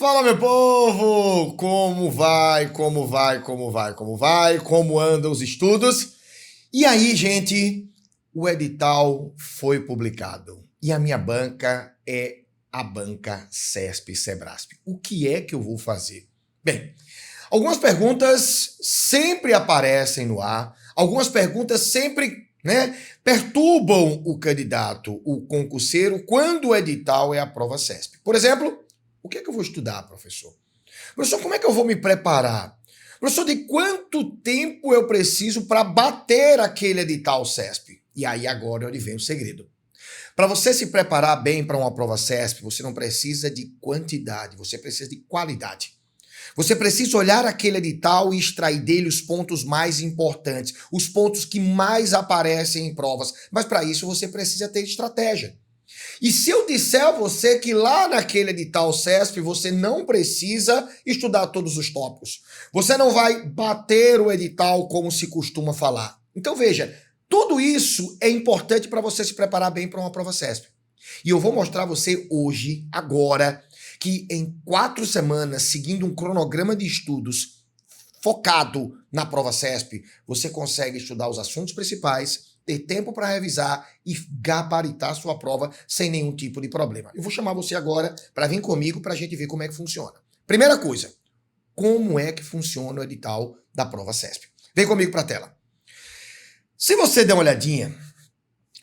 Fala, meu povo! Como vai? Como andam os estudos? E aí, gente, o edital foi publicado e a minha banca é a banca CESP-Sebrasp. O que é que eu vou fazer? Bem, algumas perguntas sempre aparecem no ar, algumas perguntas sempre, perturbam o candidato, o concurseiro, quando o edital é a prova CESP. Por exemplo, o que é que eu vou estudar, professor? Professor, como é que eu vou me preparar? Professor, de quanto tempo eu preciso para bater aquele edital CESP? E aí agora é onde vem o segredo. Para você se preparar bem para uma prova CESP, você não precisa de quantidade, você precisa de qualidade. Você precisa olhar aquele edital e extrair dele os pontos mais importantes, os pontos que mais aparecem em provas. Mas para isso você precisa ter estratégia. E se eu disser a você que lá naquele edital CESP você não precisa estudar todos os tópicos, você não vai bater o edital como se costuma falar. Então veja, tudo isso é importante para você se preparar bem para uma prova CESP. E eu vou mostrar a você hoje, agora, que em 4 semanas, seguindo um cronograma de estudos focado na prova CESP, você consegue estudar os assuntos principais, ter tempo para revisar e gabaritar sua prova sem nenhum tipo de problema. Eu vou chamar você agora para vir comigo para a gente ver como é que funciona. Primeira coisa, como é que funciona o edital da prova CESP? Vem comigo para a tela. Se você der uma olhadinha,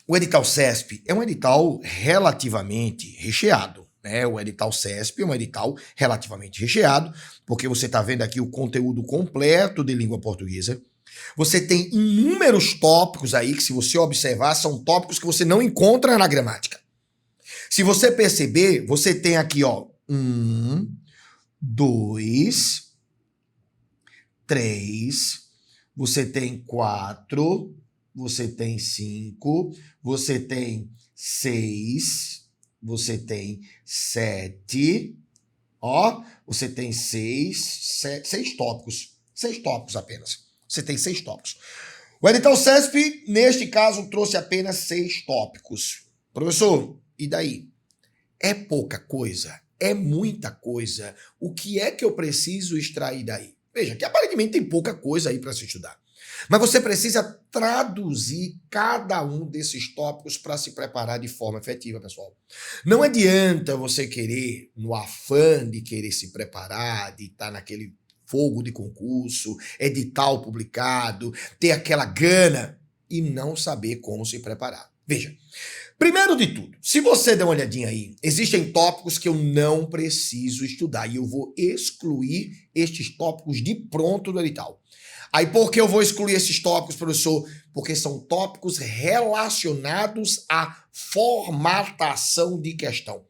o edital CESP é um edital relativamente recheado. O edital CESP é um edital relativamente recheado, porque você está vendo aqui o conteúdo completo de língua portuguesa. Você tem inúmeros tópicos aí que, se você observar, são tópicos que você não encontra na gramática. Se você perceber, você tem aqui, 1, 2, 3, você tem 4, você tem 5, você tem 6, você tem 7, você tem 6 tópicos. 6 tópicos apenas. Você tem 6 tópicos. O edital CESP, neste caso, trouxe apenas 6 tópicos. Professor, e daí? É pouca coisa? É muita coisa? O que é que eu preciso extrair daí? Veja, que aparentemente tem pouca coisa aí para se estudar. Mas você precisa traduzir cada um desses tópicos para se preparar de forma efetiva, pessoal. Não adianta você querer, no afã de querer se preparar, de estar naquele fogo de concurso, edital publicado, ter aquela gana e não saber como se preparar. Veja, primeiro de tudo, se você der uma olhadinha aí, existem tópicos que eu não preciso estudar e eu vou excluir estes tópicos de pronto do edital. Aí por que eu vou excluir esses tópicos, professor? Porque são tópicos relacionados à formatação de questão.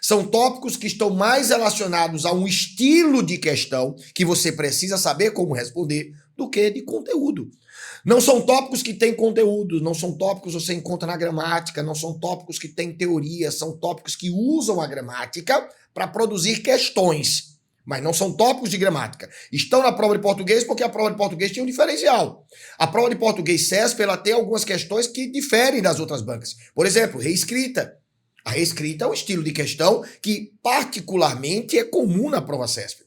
São tópicos que estão mais relacionados a um estilo de questão que você precisa saber como responder do que de conteúdo. Não são tópicos que têm conteúdo, não são tópicos que você encontra na gramática, não são tópicos que têm teoria, são tópicos que usam a gramática para produzir questões. Mas não são tópicos de gramática. Estão na prova de português porque a prova de português tinha um diferencial. A prova de português CESP, ela tem algumas questões que diferem das outras bancas. Por exemplo, reescrita. A reescrita é um estilo de questão que particularmente é comum na prova CESP.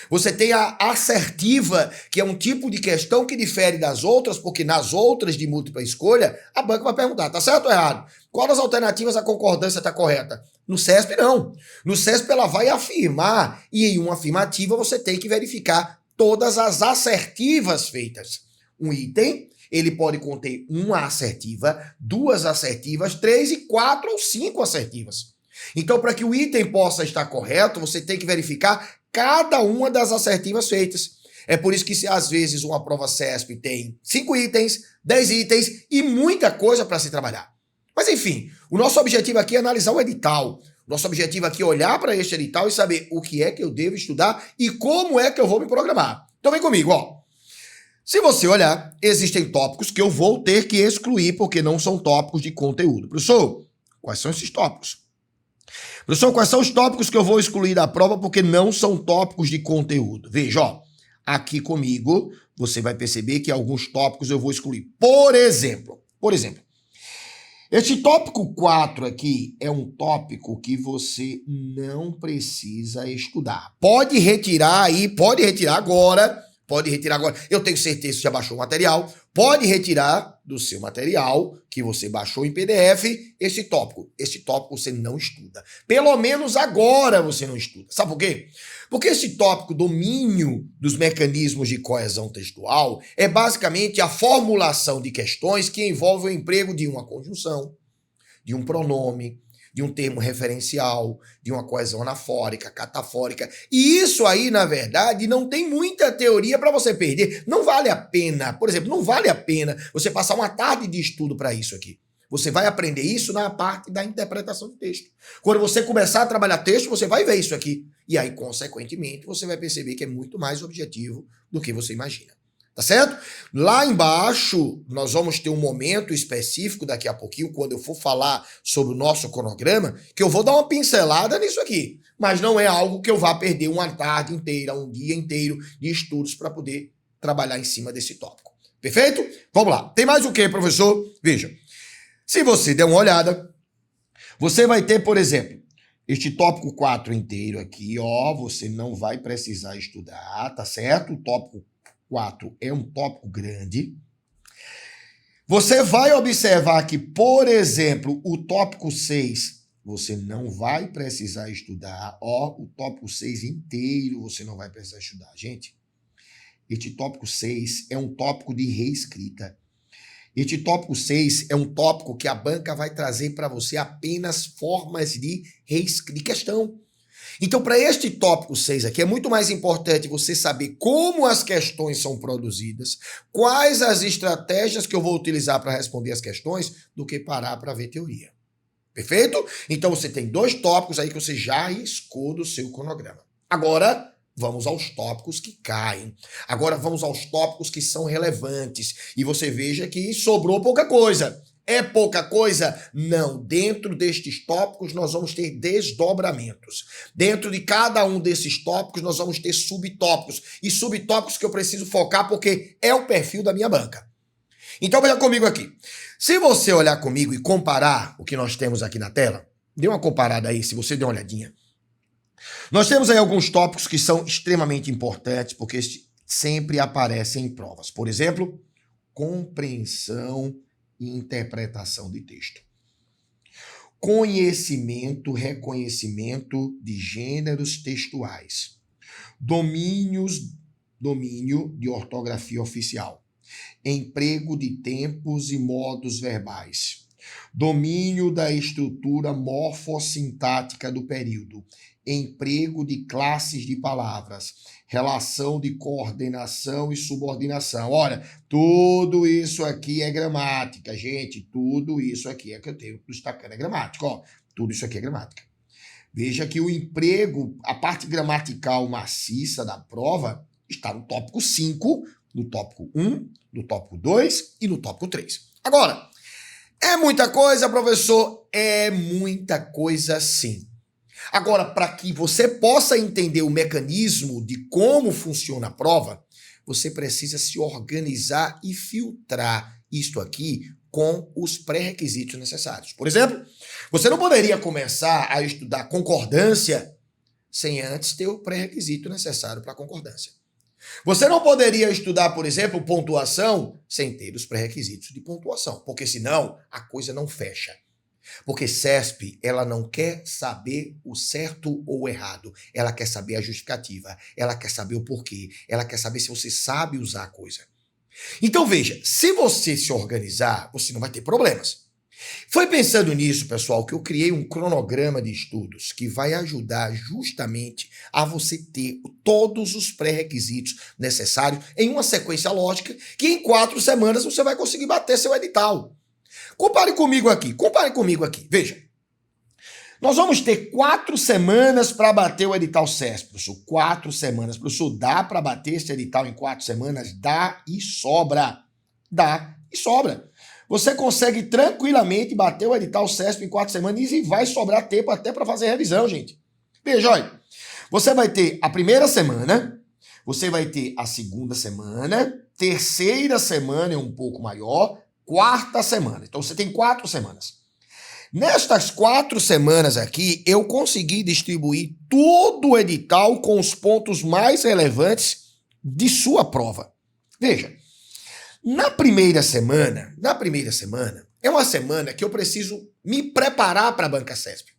Você tem a assertiva, que é um tipo de questão que difere das outras, porque nas outras de múltipla escolha, a banca vai perguntar, tá certo ou errado? Qual das alternativas a concordância está correta? No CESP, não. No CESP, ela vai afirmar, e em uma afirmativa você tem que verificar todas as assertivas feitas. Um item, ele pode conter uma assertiva, 2 assertivas, 3 e 4 ou 5 assertivas. Então, para que o item possa estar correto, você tem que verificar cada uma das assertivas feitas. É por isso que, às vezes, uma prova CESP tem 5 itens, 10 itens e muita coisa para se trabalhar. Mas, enfim, o nosso objetivo aqui é analisar o edital. O nosso objetivo aqui é olhar para este edital e saber o que é que eu devo estudar e como é que eu vou me programar. Então, vem comigo, Se você olhar, existem tópicos que eu vou ter que excluir porque não são tópicos de conteúdo. Professor, quais são esses tópicos? Professor, quais são os tópicos que eu vou excluir da prova porque não são tópicos de conteúdo? Veja, aqui comigo, você vai perceber que alguns tópicos eu vou excluir. Por exemplo, Este tópico 4 aqui é um tópico que você não precisa estudar. Pode retirar aí, pode retirar agora. Eu tenho certeza que você já baixou o material. Pode retirar do seu material que você baixou em PDF esse tópico. Esse tópico você não estuda. Pelo menos agora você não estuda. Sabe por quê? Porque esse tópico, domínio dos mecanismos de coesão textual, é basicamente a formulação de questões que envolvem o emprego de uma conjunção, de um pronome, de um termo referencial, de uma coesão anafórica, catafórica. E isso aí, na verdade, não tem muita teoria para você perder. Não vale a pena, por exemplo, não vale a pena você passar uma tarde de estudo para isso aqui. Você vai aprender isso na parte da interpretação do texto. Quando você começar a trabalhar texto, você vai ver isso aqui. E aí, consequentemente, você vai perceber que é muito mais objetivo do que você imagina. Tá certo? Lá embaixo, nós vamos ter um momento específico daqui a pouquinho, quando eu for falar sobre o nosso cronograma, que eu vou dar uma pincelada nisso aqui. Mas não é algo que eu vá perder uma tarde inteira, um dia inteiro de estudos para poder trabalhar em cima desse tópico. Perfeito? Vamos lá. Tem mais o que, professor? Veja. Se você der uma olhada, você vai ter, por exemplo, este tópico 4 inteiro aqui, ó, você não vai precisar estudar, tá certo? O tópico 4 é um tópico grande. Você vai observar que, por exemplo, o tópico 6, você não vai precisar estudar, ó, o tópico 6 inteiro você não vai precisar estudar. Gente, este tópico 6 é um tópico de reescrita. Este tópico 6 é um tópico que a banca vai trazer para você apenas formas de questão. Então, para este tópico 6 aqui, é muito mais importante você saber como as questões são produzidas, quais as estratégias que eu vou utilizar para responder as questões, do que parar para ver teoria. Perfeito? Então, você tem 2 tópicos aí que você já riscou do seu cronograma. Agora, vamos aos tópicos que caem. Agora vamos aos tópicos que são relevantes. E você veja que sobrou pouca coisa. É pouca coisa? Não. Dentro destes tópicos nós vamos ter desdobramentos. Dentro de cada um desses tópicos nós vamos ter subtópicos. E subtópicos que eu preciso focar porque é o perfil da minha banca. Então veja comigo aqui. Se você olhar comigo e comparar o que nós temos aqui na tela, dê uma comparada aí, se você der uma olhadinha. Nós temos aí alguns tópicos que são extremamente importantes, porque sempre aparecem em provas. Por exemplo, compreensão e interpretação de texto. Conhecimento, reconhecimento de gêneros textuais. Domínio de ortografia oficial. Emprego de tempos e modos verbais. Domínio da estrutura morfossintática do período. Emprego de classes de palavras, relação de coordenação e subordinação. Olha, tudo isso aqui é gramática, gente. Tudo isso aqui é que eu tenho destacando, é gramática. Ó, tudo isso aqui é gramática. Veja que o emprego, a parte gramatical maciça da prova, está no tópico 5, no tópico 1, no tópico 2 e no tópico 3. Agora, é muita coisa, professor? É muita coisa, sim. Agora, para que você possa entender o mecanismo de como funciona a prova, você precisa se organizar e filtrar isto aqui com os pré-requisitos necessários. Por exemplo, você não poderia começar a estudar concordância sem antes ter o pré-requisito necessário para a concordância. Você não poderia estudar, por exemplo, pontuação sem ter os pré-requisitos de pontuação, porque senão a coisa não fecha. Porque CESP, ela não quer saber o certo ou o errado, ela quer saber a justificativa, ela quer saber o porquê, ela quer saber se você sabe usar a coisa. Então veja, se você se organizar, você não vai ter problemas. Foi pensando nisso, pessoal, que eu criei um cronograma de estudos que vai ajudar justamente a você ter todos os pré-requisitos necessários em uma sequência lógica que em 4 semanas você vai conseguir bater seu edital. Compare comigo aqui. Veja, nós vamos ter 4 semanas para bater o edital CESP, professor. 4 semanas. Professor, dá para bater esse edital em 4 semanas? Dá e sobra. Dá e sobra. Você consegue tranquilamente bater o edital CESP em 4 semanas e vai sobrar tempo até para fazer revisão, gente. Veja, olha. Você vai ter a primeira semana, você vai ter a segunda semana, terceira semana é um pouco maior, 4ª semana. Então, você tem 4 semanas. Nestas 4 semanas aqui, eu consegui distribuir todo o edital com os pontos mais relevantes de sua prova. Veja, na primeira semana, é uma semana que eu preciso me preparar para a Banca CESP.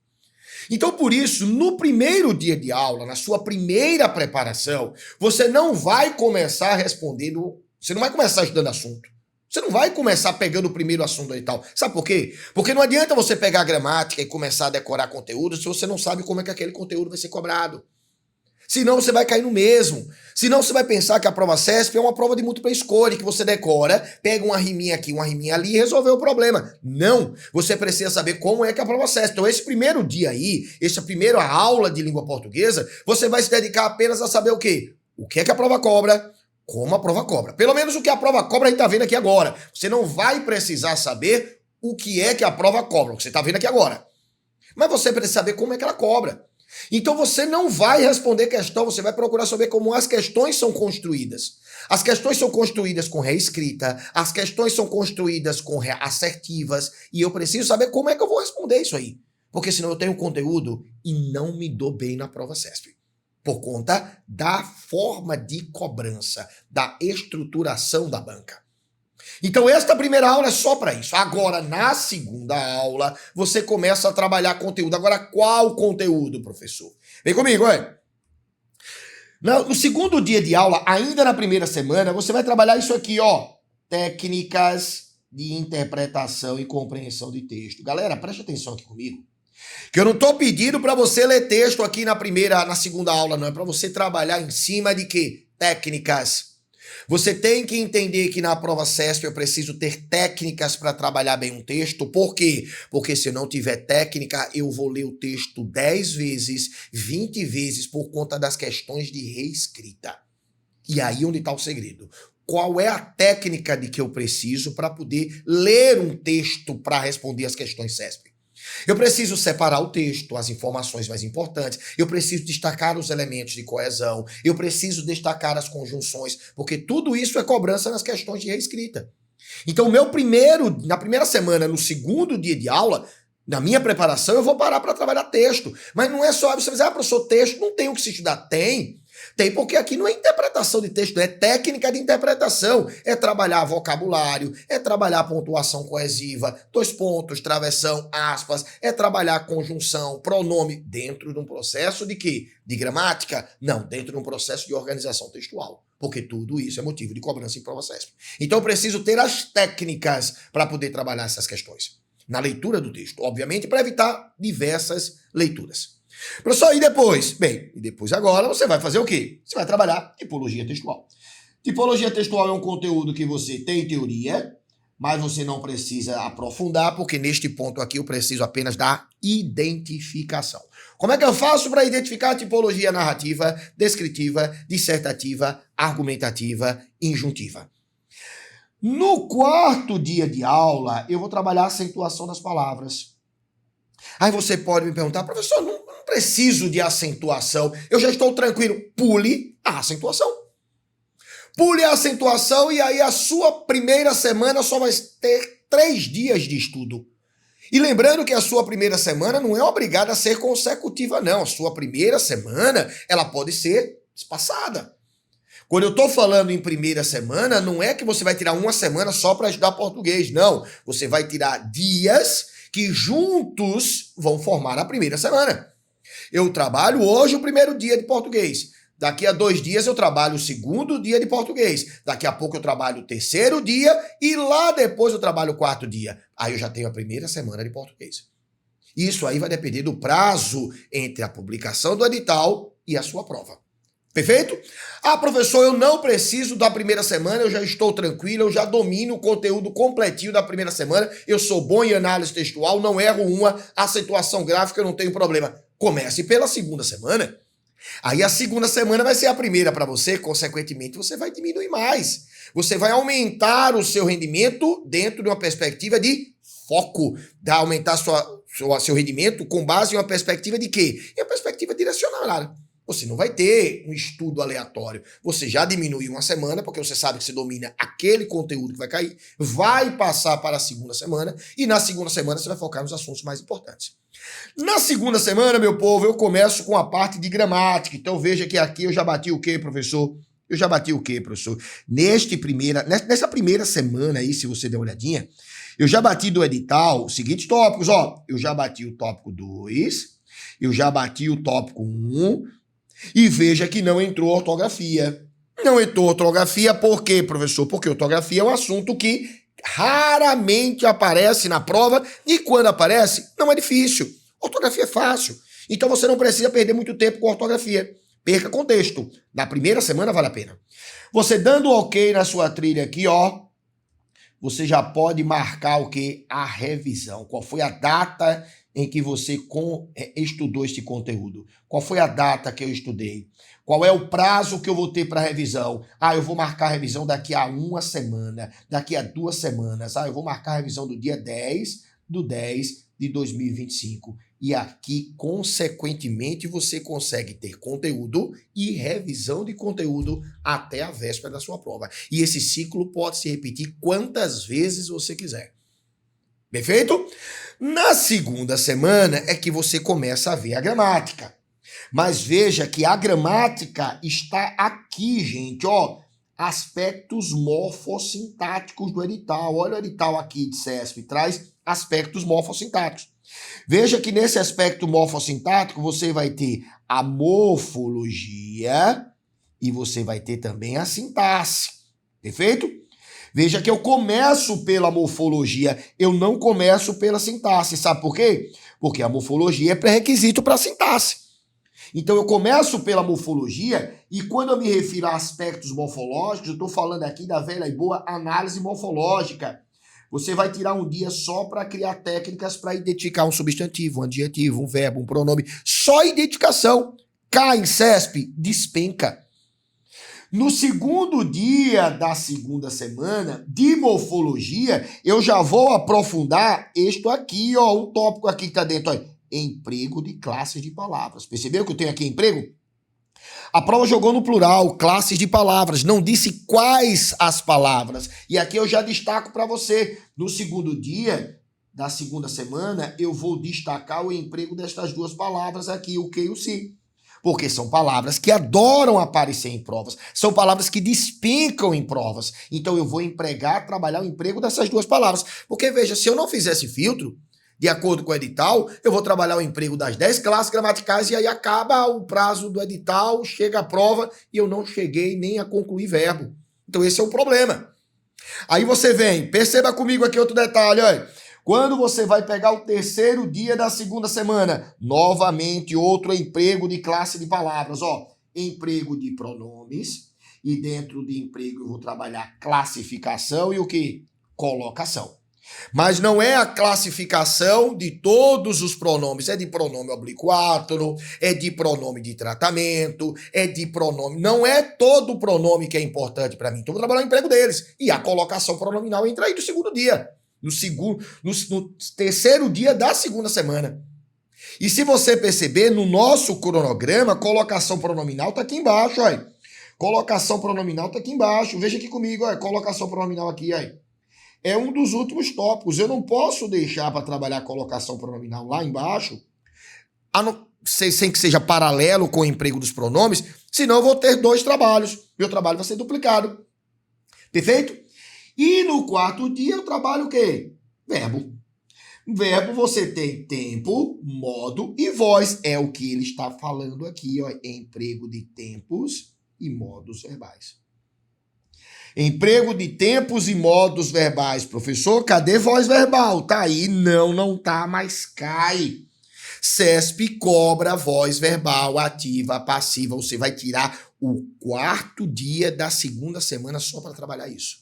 Então, por isso, no primeiro dia de aula, na sua primeira preparação, você não vai começar respondendo, você não vai começar estudando assunto. Você não vai começar pegando o primeiro assunto e tal. Sabe por quê? Porque não adianta você pegar a gramática e começar a decorar conteúdo se você não sabe como é que aquele conteúdo vai ser cobrado. Senão você vai cair no mesmo. Senão você vai pensar que a prova CESP é uma prova de múltipla escolha, que você decora, pega uma riminha aqui, uma riminha ali e resolveu o problema. Não. Você precisa saber como é que é a prova CESP. Então esse primeiro dia aí, essa primeira aula de língua portuguesa, você vai se dedicar apenas a saber o quê? O que é que a prova cobra, como a prova cobra. Pelo menos o que a prova cobra a gente tá vendo aqui agora. Você não vai precisar saber o que é que a prova cobra, o que você tá vendo aqui agora. Mas você precisa saber como é que ela cobra. Então você não vai responder questão, você vai procurar saber como as questões são construídas. As questões são construídas com reescrita, as questões são construídas com assertivas, e eu preciso saber como é que eu vou responder isso aí. Porque senão eu tenho conteúdo e não me dou bem na prova CESP. Por conta da forma de cobrança, da estruturação da banca. Então esta primeira aula é só para isso. Agora, na segunda aula, você começa a trabalhar conteúdo. Agora, qual conteúdo, professor? Vem comigo, olha. No segundo dia de aula, ainda na primeira semana, você vai trabalhar isso aqui, ó. Técnicas de interpretação e compreensão de texto. Galera, preste atenção aqui comigo. Que eu não estou pedindo para você ler texto aqui na segunda aula, não. É para você trabalhar em cima de quê? Técnicas. Você tem que entender que na prova CESP eu preciso ter técnicas para trabalhar bem um texto. Por quê? Porque se eu não tiver técnica, eu vou ler o texto 10 vezes, 20 vezes por conta das questões de reescrita. E aí onde está o segredo? Qual é a técnica de que eu preciso para poder ler um texto para responder as questões CESP? Eu preciso separar o texto, as informações mais importantes, eu preciso destacar os elementos de coesão, eu preciso destacar as conjunções, porque tudo isso é cobrança nas questões de reescrita. Então, na primeira semana, no segundo dia de aula, na minha preparação, eu vou parar para trabalhar texto. Mas não é só você dizer, professor, texto não tem o que se estudar. Tem, porque aqui não é interpretação de texto, é técnica de interpretação. É trabalhar vocabulário, é trabalhar pontuação coesiva, 2 pontos, travessão, aspas, é trabalhar conjunção, pronome, dentro de um processo de quê? De gramática? Não, dentro de um processo de organização textual. Porque tudo isso é motivo de cobrança em prova CESP. Então eu preciso ter as técnicas para poder trabalhar essas questões. Na leitura do texto, obviamente, para evitar diversas leituras. Professor, e depois? Bem, e depois agora você vai fazer o quê? Você vai trabalhar tipologia textual. Tipologia textual é um conteúdo que você tem teoria, mas você não precisa aprofundar, porque neste ponto aqui eu preciso apenas da identificação. Como é que eu faço para identificar a tipologia narrativa, descritiva, dissertativa, argumentativa, injuntiva? No quarto dia de aula, eu vou trabalhar a acentuação das palavras. Aí você pode me perguntar, professor, não preciso de acentuação, eu já estou tranquilo. Pule a acentuação. Pule a acentuação e aí a sua primeira semana só vai ter 3 dias de estudo. E lembrando que a sua primeira semana não é obrigada a ser consecutiva, não. A sua primeira semana, ela pode ser espaçada. Quando eu estou falando em primeira semana, não é que você vai tirar uma semana só para estudar português, não. Você vai tirar dias que juntos vão formar a primeira semana. Eu trabalho hoje o primeiro dia de português. Daqui a 2 dias eu trabalho o segundo dia de português. Daqui a pouco eu trabalho o terceiro dia e lá depois eu trabalho o 4º dia. Aí eu já tenho a primeira semana de português. Isso aí vai depender do prazo entre a publicação do edital e a sua prova. Perfeito? Ah, professor, eu não preciso da primeira semana, eu já estou tranquilo, eu já domino o conteúdo completinho da primeira semana, eu sou bom em análise textual, não erro uma, acentuação gráfica, eu não tenho problema. Comece pela segunda semana. Aí a segunda semana vai ser a primeira para você, consequentemente você vai diminuir mais. Você vai aumentar o seu rendimento dentro de uma perspectiva de foco, aumentar seu rendimento com base em uma perspectiva de quê? Em uma perspectiva direcional. Você não vai ter um estudo aleatório. Você já diminuiu uma semana, porque você sabe que você domina aquele conteúdo que vai cair, vai passar para a segunda semana, e na segunda semana você vai focar nos assuntos mais importantes. Na segunda semana, meu povo, eu começo com a parte de gramática. Então veja que aqui eu já bati o quê, professor? Eu já bati o quê, professor? Nessa primeira semana aí, se você der uma olhadinha, eu já bati do edital os seguintes tópicos, ó. Eu já bati o tópico 2, eu já bati o tópico 1, e veja que não entrou ortografia. Não entrou ortografia por quê, professor? Porque ortografia é um assunto que raramente aparece na prova, e quando aparece, não é difícil. Ortografia é fácil. Então você não precisa perder muito tempo com ortografia. Perca contexto. Na primeira semana vale a pena. Você dando ok na sua trilha aqui, ó, você já pode marcar o quê? A revisão. Qual foi a data em que você estudou este conteúdo? Qual foi a data que eu estudei? Qual é o prazo que eu vou ter para revisão? Ah, eu vou marcar a revisão daqui a uma semana, daqui a 2 semanas. Ah, eu vou marcar a revisão do dia 10/10 de 2025. E aqui, consequentemente, você consegue ter conteúdo e revisão de conteúdo até a véspera da sua prova. E esse ciclo pode se repetir quantas vezes você quiser. Perfeito? Na segunda semana é que você começa a ver a gramática. Mas veja que a gramática está aqui, gente, ó. Aspectos morfossintáticos do edital. Olha o edital aqui de CESP, traz aspectos morfossintáticos. Veja que nesse aspecto morfossintático você vai ter a morfologia e você vai ter também a sintaxe. Perfeito? Veja que eu começo pela morfologia, eu não começo pela sintaxe. Sabe por quê? Porque a morfologia é pré-requisito para a sintaxe. Então eu começo pela morfologia e quando eu me refiro a aspectos morfológicos, eu estou falando aqui da velha e boa análise morfológica. Você vai tirar um dia só para criar técnicas para identificar um substantivo, um adjetivo, um verbo, um pronome. Só identificação. Cai em CESP, despenca. No segundo dia da segunda semana de morfologia, eu já vou aprofundar isto aqui, ó, um tópico aqui que está dentro, ó, emprego de classes de palavras. Percebeu que eu tenho aqui emprego? A prova jogou no plural, classes de palavras, não disse quais as palavras. E aqui eu já destaco para você, no segundo dia da segunda semana, eu vou destacar o emprego destas duas palavras aqui, o que e o se. Porque são palavras que adoram aparecer em provas, são palavras que despencam em provas. Então eu vou trabalhar o emprego dessas duas palavras. Porque veja, se eu não fizesse filtro, de acordo com o edital, eu vou trabalhar o emprego das 10 classes gramaticais e aí acaba o prazo do edital, chega a prova e eu não cheguei nem a concluir verbo. Então esse é o problema. Aí você vem, perceba comigo aqui outro detalhe, olha. Quando você vai pegar o terceiro dia da segunda semana, novamente outro emprego de classe de palavras, ó. Emprego de pronomes e dentro de emprego eu vou trabalhar classificação e o que? Colocação. Mas não é a classificação de todos os pronomes, é de pronome obliquátono, é de pronome de tratamento, é de pronome... Não é todo pronome que é importante para mim, então eu vou trabalhar o emprego deles. E a colocação pronominal entra aí no segundo dia, no terceiro dia da segunda semana. E se você perceber, no nosso cronograma, colocação pronominal tá aqui embaixo, olha. Colocação pronominal tá aqui embaixo, veja aqui comigo, olha, colocação pronominal aqui, olha. É um dos últimos tópicos. Eu não posso deixar para trabalhar a colocação pronominal lá embaixo, sem que seja paralelo com o emprego dos pronomes, senão eu vou ter 2 trabalhos. Meu trabalho vai ser duplicado. Perfeito? E no quarto dia eu trabalho o quê? Verbo. Verbo você tem tempo, modo e voz. É o que ele está falando aqui, ó, emprego de tempos e modos verbais. Emprego de tempos e modos verbais. Professor, cadê voz verbal? Tá aí. Não tá, mas cai. CESP cobra voz verbal ativa, passiva. Você vai tirar o quarto dia da segunda semana só para trabalhar isso.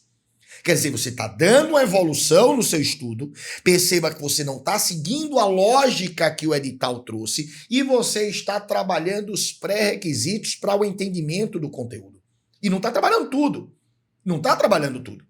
Quer dizer, você está dando uma evolução no seu estudo, perceba que você não está seguindo a lógica que o edital trouxe e você está trabalhando os pré-requisitos para o entendimento do conteúdo. E não está trabalhando tudo. Não está trabalhando tudo.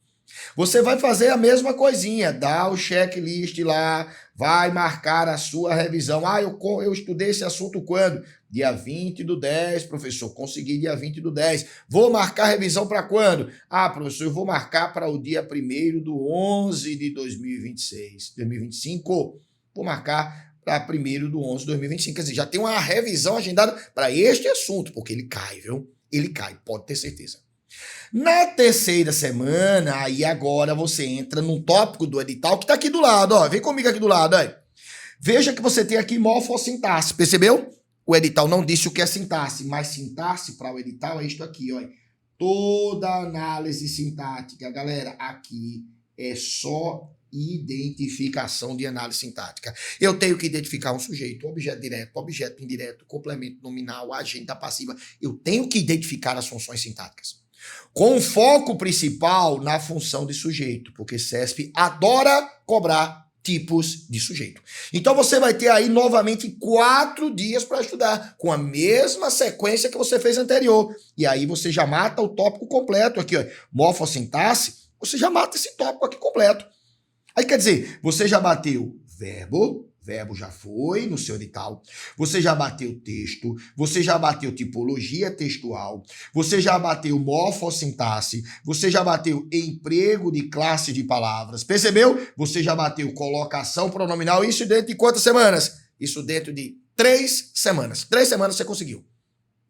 Você vai fazer a mesma coisinha, dá o checklist lá, vai marcar a sua revisão. Ah, eu estudei esse assunto quando? Dia 20/10, professor, consegui dia 20/10. Vou marcar a revisão para quando? Ah, professor, eu vou marcar para o dia 1º/11 de 2025. Vou marcar para 1º/11 de 2025. Quer dizer, já tem uma revisão agendada para este assunto, porque ele cai, viu? Ele cai, pode ter certeza. Na terceira semana, aí agora você entra num tópico do edital que está aqui do lado, ó. Vem comigo aqui do lado, ó. Veja que você tem aqui morfossintaxe, percebeu? O edital não disse o que é sintaxe, mas sintaxe para o edital é isto aqui, ó. Toda análise sintática, galera, aqui é só identificação de análise sintática. Eu tenho que identificar um sujeito, objeto direto, objeto indireto, complemento nominal, agente passiva. Eu tenho que identificar as funções sintáticas. Com foco principal na função de sujeito, porque CESP adora cobrar tipos de sujeito. Então você vai ter aí novamente 4 dias para estudar, com a mesma sequência que você fez anterior. E aí você já mata o tópico completo aqui, ó. Morfossintaxe, você já mata esse tópico aqui completo. Aí quer dizer, você já bateu verbo já foi no seu edital, você já bateu texto, você já bateu tipologia textual, você já bateu morfossintaxe, você já bateu emprego de classe de palavras, percebeu? Você já bateu colocação pronominal, isso dentro de quantas semanas? Isso dentro de 3 semanas. 3 semanas você conseguiu.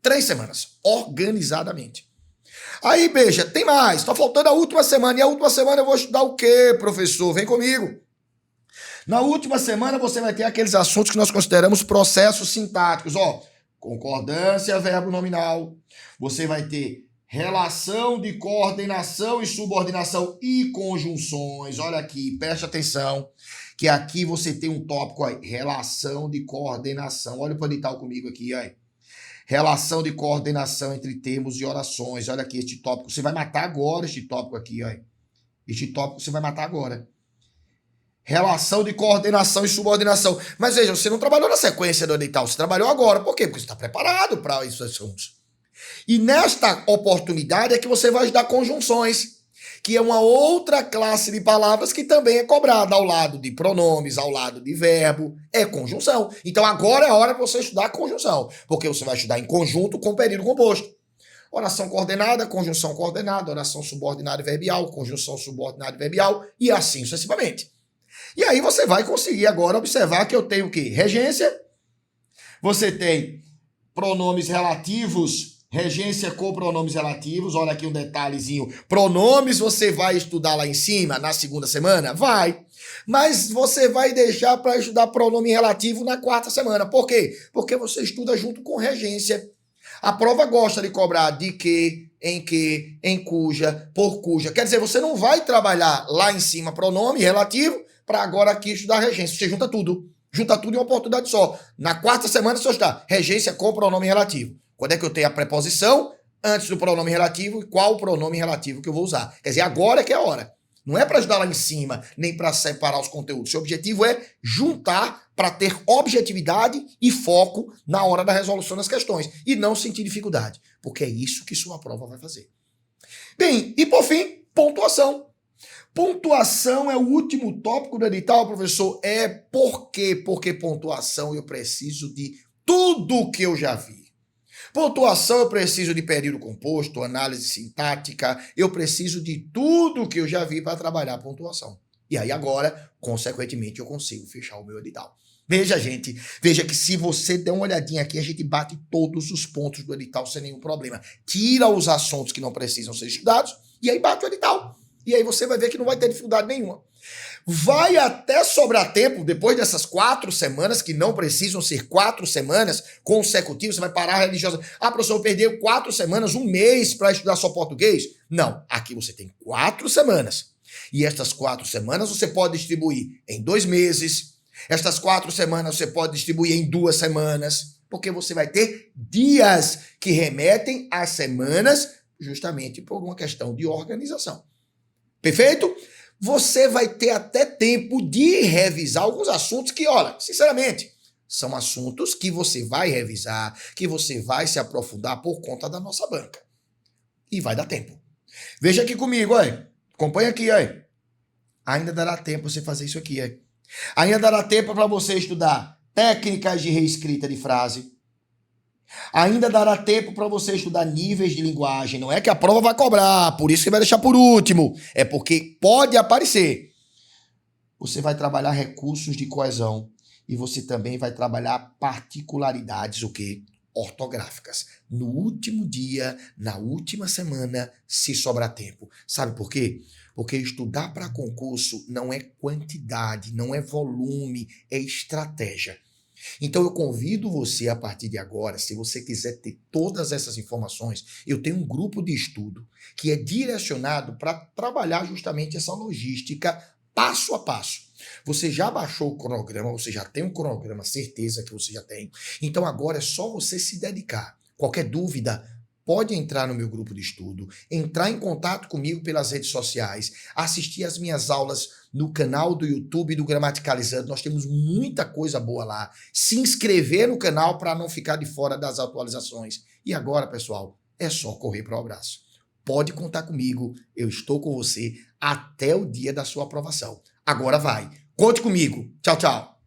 3 semanas, organizadamente. Aí, beija, tem mais, tá faltando a última semana, e a última semana eu vou estudar o quê, professor? Vem comigo. Na última semana você vai ter aqueles assuntos que nós consideramos processos sintáticos, ó, concordância, verbo nominal, você vai ter relação de coordenação e subordinação e conjunções, olha aqui, preste atenção, que aqui você tem um tópico aí, relação de coordenação, olha o edital comigo aqui, ó. Relação de coordenação entre termos e orações. Olha aqui este tópico. Você vai matar agora este tópico aqui, ó. Este tópico você vai matar agora. Relação de coordenação e subordinação. Mas veja, você não trabalhou na sequência do edital, você trabalhou agora. Por quê? Porque você está preparado para esses assuntos. E nesta oportunidade é que você vai estudar conjunções, que é uma outra classe de palavras que também é cobrada ao lado de pronomes, ao lado de verbo, é conjunção. Então agora é a hora de você estudar conjunção, porque você vai estudar em conjunto com período composto. Oração coordenada, conjunção coordenada, oração subordinada e verbial, conjunção subordinada e verbial, e assim sucessivamente. E aí você vai conseguir agora observar que eu tenho o quê? Regência, você tem pronomes relativos, regência com pronomes relativos, olha aqui um detalhezinho. Pronomes você vai estudar lá em cima, na segunda semana? Vai. Mas você vai deixar para estudar pronome relativo na 4ª semana. Por quê? Porque você estuda junto com regência. A prova gosta de cobrar de que, em cuja, por cuja. Quer dizer, você não vai trabalhar lá em cima pronome relativo para agora aqui estudar regência. Você junta tudo. Junta tudo em uma oportunidade só. Na 4ª semana você está regência com pronome relativo. Quando é que eu tenho a preposição antes do pronome relativo e qual o pronome relativo que eu vou usar. Quer dizer, agora é que é a hora. Não é para ajudar lá em cima, nem para separar os conteúdos. Seu objetivo é juntar para ter objetividade e foco na hora da resolução das questões e não sentir dificuldade, porque é isso que sua prova vai fazer. Bem, e por fim, pontuação. Pontuação é o último tópico do edital, professor. É por quê? Porque pontuação eu preciso de tudo que eu já vi. Pontuação eu preciso de período composto, análise sintática, eu preciso de tudo que eu já vi para trabalhar a pontuação. E aí agora, consequentemente, eu consigo fechar o meu edital. Veja, gente, veja que se você der uma olhadinha aqui, a gente bate todos os pontos do edital sem nenhum problema. Tira os assuntos que não precisam ser estudados e aí bate o edital. E aí você vai ver que não vai ter dificuldade nenhuma. Vai até sobrar tempo, depois dessas 4 semanas, que não precisam ser 4 semanas consecutivas, você vai parar religiosa. Ah, professor, eu perdi 4 semanas, 1 mês para estudar só português? Não, aqui você tem 4 semanas. E estas 4 semanas você pode distribuir em 2 meses. Estas 4 semanas você pode distribuir em 2 semanas, porque você vai ter dias que remetem às semanas, justamente por uma questão de organização. Perfeito? Você vai ter até tempo de revisar alguns assuntos que, olha, sinceramente, são assuntos que você vai revisar, que você vai se aprofundar por conta da nossa banca. E vai dar tempo. Veja aqui comigo, olha. Acompanha aqui, aí. Ainda dará tempo você fazer isso aqui, aí. Ainda dará tempo para você estudar técnicas de reescrita de frase. Ainda dará tempo para você estudar níveis de linguagem. Não é que a prova vai cobrar, por isso que vai deixar por último. É porque pode aparecer. Você vai trabalhar recursos de coesão e você também vai trabalhar particularidades, o quê? Ortográficas. No último dia, na última semana, se sobrar tempo. Sabe por quê? Porque estudar para concurso não é quantidade, não é volume, é estratégia. Então eu convido você a partir de agora, se você quiser ter todas essas informações, eu tenho um grupo de estudo que é direcionado para trabalhar justamente essa logística passo a passo. Você já baixou o cronograma, você já tem um cronograma, certeza que você já tem. Então agora é só você se dedicar. Qualquer dúvida, pode entrar no meu grupo de estudo, entrar em contato comigo pelas redes sociais, assistir as minhas aulas no canal do YouTube do Gramaticalizando. Nós temos muita coisa boa lá. Se inscrever no canal para não ficar de fora das atualizações. E agora, pessoal, é só correr para o abraço. Pode contar comigo, eu estou com você até o dia da sua aprovação. Agora vai. Conte comigo. Tchau, tchau.